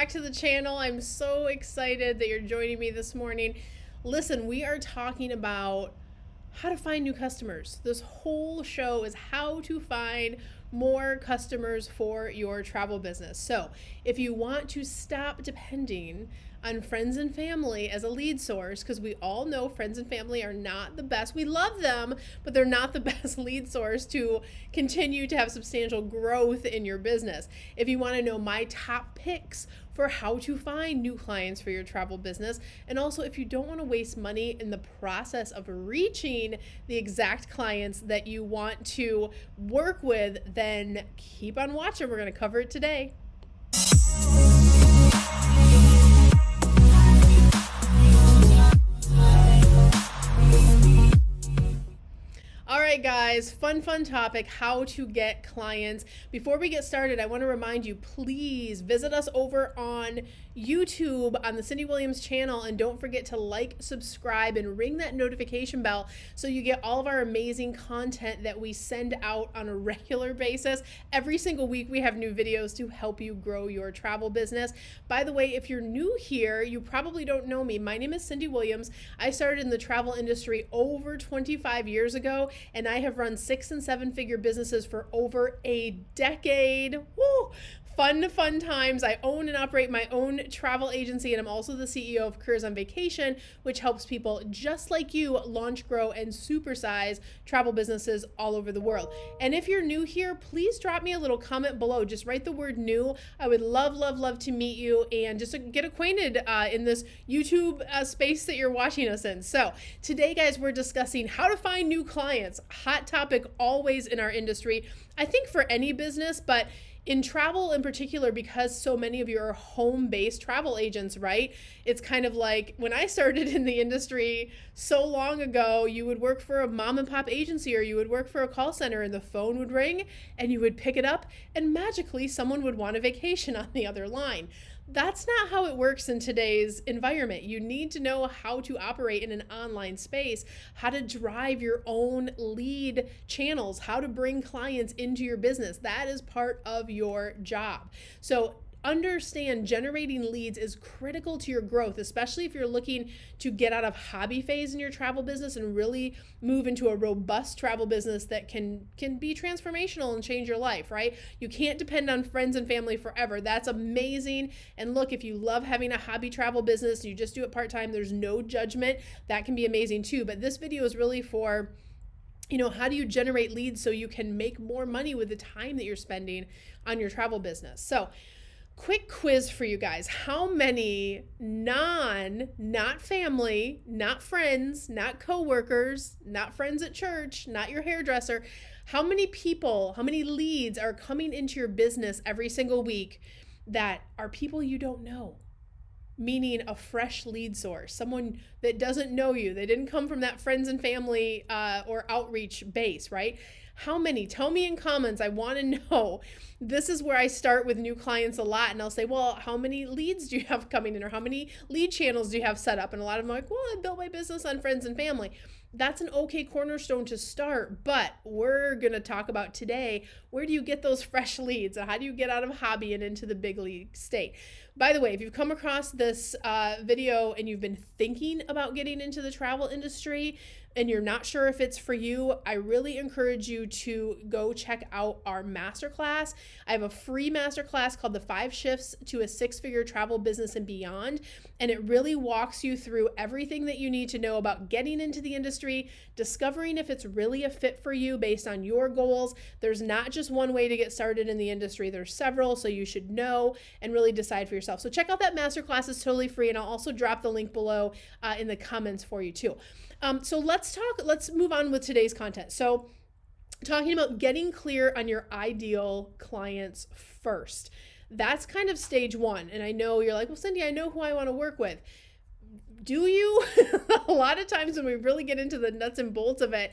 back to the channel. I'm so excited that you're joining me this morning. Listen, we are talking about how to find new customers. This whole show is how to find more customers for your travel business. So if you want to stop depending on friends and family as a lead source, because we all know friends and family are not the best. We love them, but they're not the best lead source to continue to have substantial growth in your business. If you want to know my top picks for how to find new clients for your travel business, and also if you don't want to waste money in the process of reaching the exact clients that you want to work with, then keep on watching. We're going to cover it today. All right, guys, fun topic, how to get clients. Before we get started, I want to remind you, please visit us over on YouTube on the Cyndi Williams channel, and don't forget to like, subscribe, and ring that notification bell so you get all of our amazing content that we send out on a regular basis. Every single week we have new videos to help you grow your travel business. By the way, if you're new here, you probably don't know me. My name is Cyndi Williams. I started in the travel industry over 25 years ago, and I have run 6- and 7-figure businesses for over a decade. Woo! Fun times. I own and operate my own travel agency, and I'm also the CEO of Careers on Vacation, which helps people just like you launch, grow, and supersize travel businesses all over the world. And if you're new here, please drop me a little comment below. Just write the word new. I would love to meet you and just to get acquainted in this YouTube space that you're watching us in. So today, guys, we're discussing how to find new clients. Hot topic always in our industry. I think for any business, but in travel in particular, because so many of you are home-based travel agents, right? It's kind of like when I started in the industry so long ago, you would work for a mom and pop agency or you would work for a call center and the phone would ring and you would pick it up and magically someone would want a vacation on the other line. That's not how it works in today's environment. You need to know how to operate in an online space, how to drive your own lead channels, how to bring clients into your business. That is part of your job. So understand generating leads is critical to your growth, especially if you're looking to get out of hobby phase in your travel business and really move into a robust travel business that can be transformational and change your life, right? You can't depend on friends and family forever. That's amazing. And look, if you love having a hobby travel business, you just do it part-time, there's no judgment. That can be amazing too. But this video is really for, how do you generate leads so you can make more money with the time that you're spending on your travel business? So quick quiz for you guys. How many not family, not friends, not coworkers, not friends at church, not your hairdresser, how many people, how many leads are coming into your business every single week that are people you don't know? Meaning a fresh lead source, someone that doesn't know you. They didn't come from that friends and family or outreach base, right? How many? Tell me in comments. I want to know. This is where I start with new clients a lot, and I'll say, well, how many leads do you have coming in, or how many lead channels do you have set up? And a lot of them are like, well, I built my business on friends and family. That's an okay cornerstone to start, but we're going to talk about today, where do you get those fresh leads? How do you get out of hobby and into the big league state? By the way, if you've come across this video and you've been thinking about getting into the travel industry and you're not sure if it's for you, I really encourage you to go check out our masterclass. I have a free masterclass called the 5 Shifts to a 6-Figure Travel Business and Beyond. And it really walks you through everything that you need to know about getting into the industry, discovering if it's really a fit for you based on your goals. There's not just one way to get started in the industry. There's several, so you should know and really decide for yourself. So check out that masterclass. It's totally free, and I'll also drop the link below in the comments for you too. So let's move on with today's content. So talking about getting clear on your ideal clients first. That's kind of stage one. And I know you're like, well, Cyndi, I know who I want to work with. Do you? A lot of times when we really get into the nuts and bolts of it,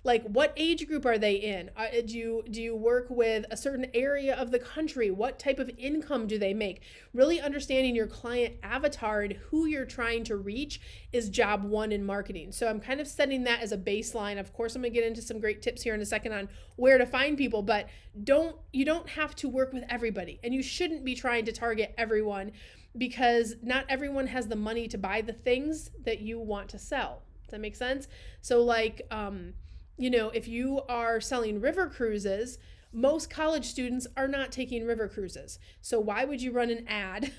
Like, what age group are they in? Do you work with a certain area of the country? What type of income do they make? Really understanding your client avatar and who you're trying to reach is job one in marketing. So I'm kind of setting that as a baseline. Of course, I'm gonna get into some great tips here in a second on where to find people, but you don't have to work with everybody, and you shouldn't be trying to target everyone, because not everyone has the money to buy the things that you want to sell. Does that make sense? So like, if you are selling river cruises, most college students are not taking river cruises. So why would you run an ad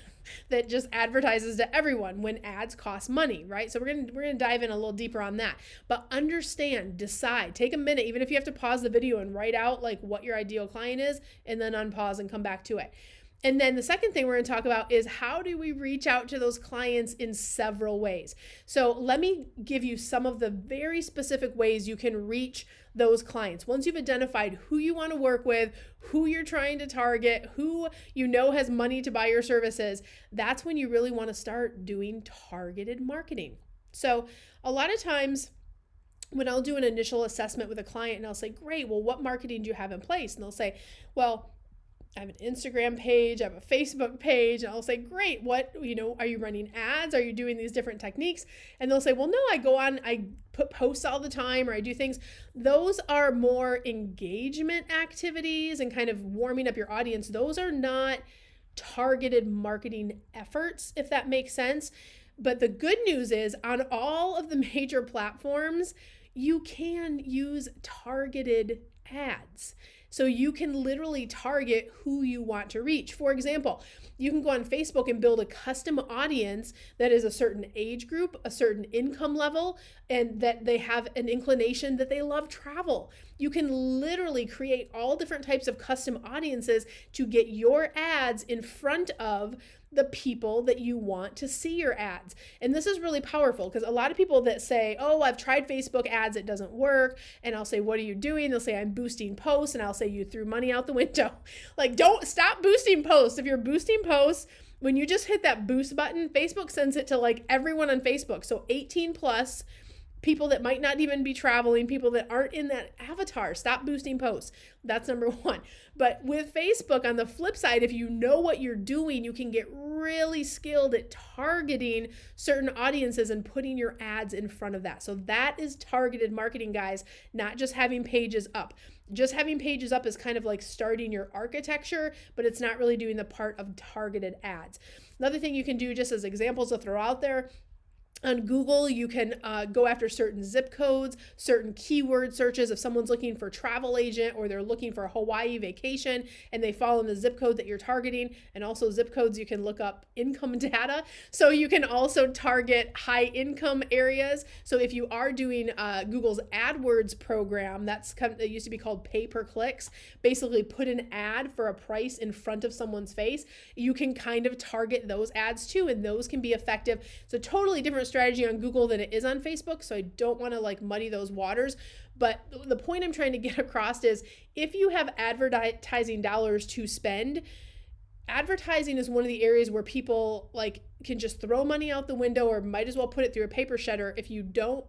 that just advertises to everyone when ads cost money, right? So we're gonna dive in a little deeper on that. But understand, decide, take a minute, even if you have to pause the video and write out like what your ideal client is, and then unpause and come back to it. And then the second thing we're going to talk about is how do we reach out to those clients in several ways. So let me give you some of the very specific ways you can reach those clients. Once you've identified who you want to work with, who you're trying to target, who you know has money to buy your services, that's when you really want to start doing targeted marketing. So a lot of times when I'll do an initial assessment with a client and I'll say, great, well, what marketing do you have in place? And they'll say, well, I have an Instagram page, I have a Facebook page, and I'll say, great, what, are you running ads? Are you doing these different techniques? And they'll say, well, no, I put posts all the time, or I do things. Those are more engagement activities and kind of warming up your audience. Those are not targeted marketing efforts, if that makes sense. But the good news is on all of the major platforms, you can use targeted ads. So you can literally target who you want to reach. For example, you can go on Facebook and build a custom audience that is a certain age group, a certain income level, and that they have an inclination that they love travel. You can literally create all different types of custom audiences to get your ads in front of the people that you want to see your ads. And this is really powerful because a lot of people that say, oh, I've tried Facebook ads, it doesn't work. And I'll say, what are you doing? They'll say, I'm boosting posts. And I'll say, you threw money out the window. Like, don't stop boosting posts. If you're boosting posts, when you just hit that boost button, Facebook sends it to like everyone on Facebook. So 18 plus, people that might not even be traveling, people that aren't in that avatar, stop boosting posts. That's number one. But with Facebook, on the flip side, if you know what you're doing, you can get really skilled at targeting certain audiences and putting your ads in front of that. So that is targeted marketing, guys, not just having pages up. Just having pages up is kind of like starting your architecture, but it's not really doing the part of targeted ads. Another thing you can do, just as examples to throw out there, on Google, you can go after certain zip codes, certain keyword searches. If someone's looking for travel agent or they're looking for a Hawaii vacation and they fall in the zip code that you're targeting, and also zip codes, you can look up income data. So you can also target high income areas. So if you are doing Google's AdWords program, that used to be called pay per clicks, basically put an ad for a price in front of someone's face, you can kind of target those ads too, and those can be effective. It's a totally different strategy on Google than it is on Facebook, so I don't want to like muddy those waters. But the point I'm trying to get across is if you have advertising dollars to spend, advertising is one of the areas where people like can just throw money out the window, or might as well put it through a paper shredder if you don't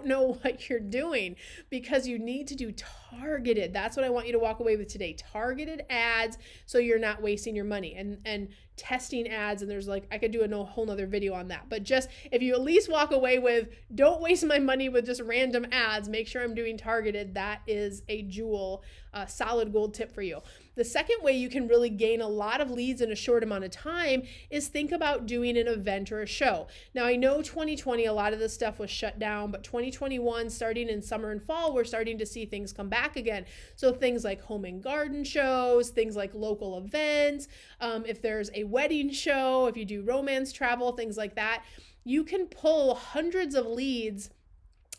know what you're doing, because you need to do targeted. That's what I want you to walk away with today. Targeted ads, so you're not wasting your money, and testing ads. And there's like, I could do a whole nother video on that, but just if you at least walk away with, don't waste my money with just random ads, make sure I'm doing targeted. That is a jewel, solid gold tip for you. The second way you can really gain a lot of leads in a short amount of time is think about doing an event or a show. Now, I know 2020, a lot of this stuff was shut down, but 2021, starting in summer and fall, we're starting to see things come back again. So things like home and garden shows, things like local events, if there's a wedding show, if you do romance travel, things like that, you can pull hundreds of leads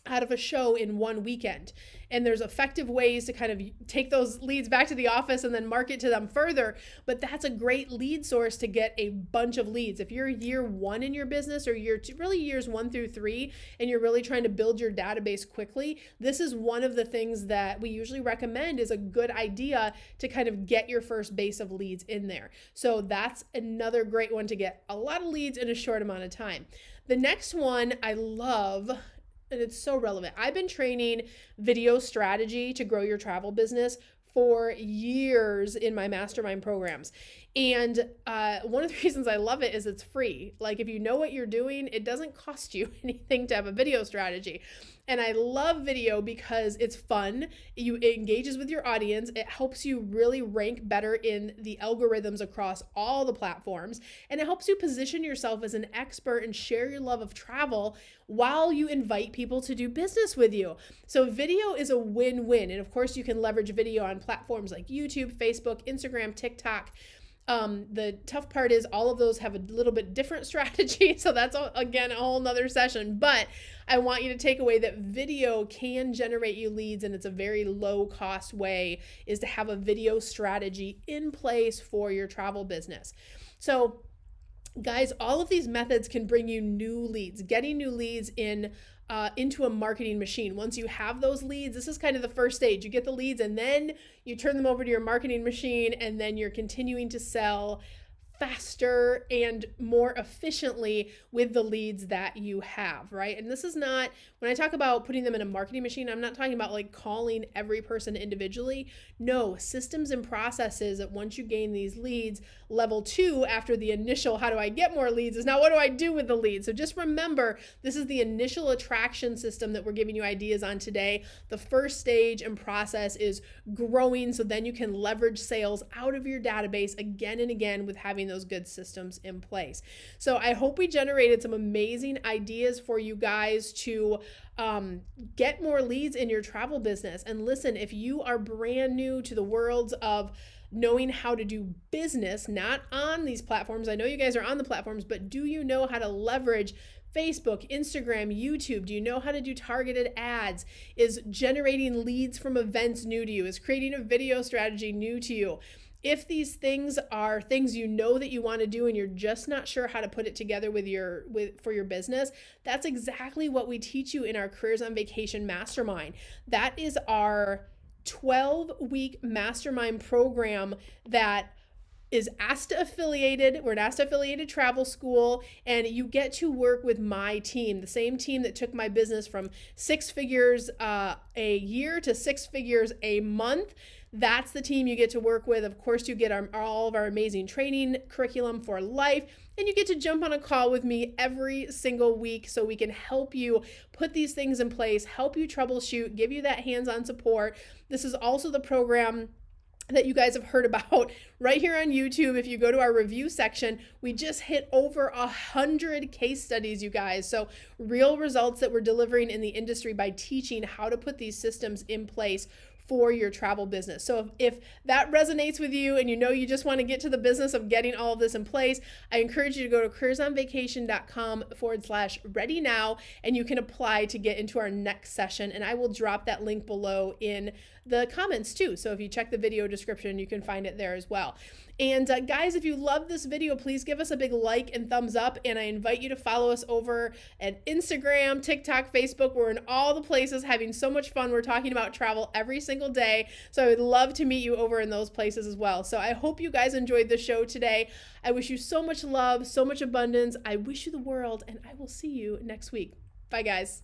out of a show in one weekend. And there's effective ways to kind of take those leads back to the office and then market to them further. But that's a great lead source to get a bunch of leads. If you're year one in your business, or really years 1 through 3, and you're really trying to build your database quickly, this is one of the things that we usually recommend is a good idea to kind of get your first base of leads in there. So that's another great one to get a lot of leads in a short amount of time. The next one I love and it's so relevant. I've been training video strategy to grow your travel business for years in my mastermind programs. And one of the reasons I love it is it's free. Like, if you know what you're doing, it doesn't cost you anything to have a video strategy. And I love video because it's fun. It engages with your audience. It helps you really rank better in the algorithms across all the platforms. And it helps you position yourself as an expert and share your love of travel while you invite people to do business with you. So video is a win-win. And of course, you can leverage video on platforms like YouTube, Facebook, Instagram, TikTok. The tough part is all of those have a little bit different strategy. So that's, again, a whole nother session. But I want you to take away that video can generate you leads, and it's a very low cost way is to have a video strategy in place for your travel business. So guys, all of these methods can bring you new leads, getting new leads into a marketing machine. Once you have those leads, this is kind of the first stage. You get the leads and then you turn them over to your marketing machine, and then you're continuing to sell faster and more efficiently with the leads that you have, right? And this is not, when I talk about putting them in a marketing machine, I'm not talking about like calling every person individually. No, systems and processes that once you gain these leads, level 2 after the initial, how do I get more leads, is now what do I do with the leads? So just remember, this is the initial attraction system that we're giving you ideas on today. The first stage and process is growing, so then you can leverage sales out of your database again and again with having those good systems in place. So I hope we generated some amazing ideas for you guys to get more leads in your travel business. And listen, if you are brand new to the world of knowing how to do business, not on these platforms, I know you guys are on the platforms, but do you know how to leverage Facebook, Instagram, YouTube? Do you know how to do targeted ads? Is generating leads from events new to you? Is creating a video strategy new to you? If these things are things you know that you want to do and you're just not sure how to put it together for your business, that's exactly what we teach you in our Careers on Vacation Mastermind. That is our 12-week mastermind program that is ASTA affiliated. We're an ASTA affiliated travel school, and you get to work with my team, the same team that took my business from 6 figures a year to 6 figures a month. That's the team you get to work with. Of course, you get all of our amazing training curriculum for life, and you get to jump on a call with me every single week so we can help you put these things in place, help you troubleshoot, give you that hands-on support. This is also the program that you guys have heard about right here on YouTube. If you go to our review section, we just hit over 100 case studies, you guys. So real results that we're delivering in the industry by teaching how to put these systems in place for your travel business. So if that resonates with you and you know you just want to get to the business of getting all of this in place, I encourage you to go to careersonvacation.com/ready now, and you can apply to get into our next session. And I will drop that link below in the comments too. So if you check the video description, you can find it there as well. And guys, if you love this video, please give us a big like and thumbs up. And I invite you to follow us over at Instagram, TikTok, Facebook. We're in all the places having so much fun. We're talking about travel every single day. So I would love to meet you over in those places as well. So I hope you guys enjoyed the show today. I wish you so much love, so much abundance. I wish you the world, and I will see you next week. Bye, guys.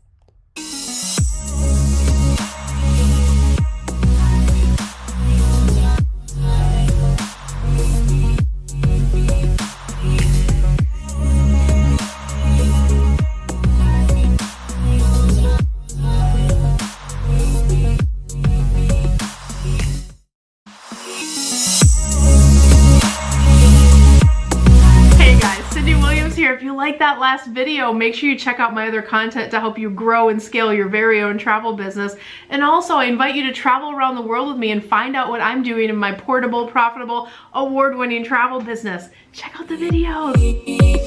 Cyndi Williams here. If you like that last video, make sure you check out my other content to help you grow and scale your very own travel business. And also, I invite you to travel around the world with me and find out what I'm doing in my portable, profitable, award-winning travel business. Check out the videos.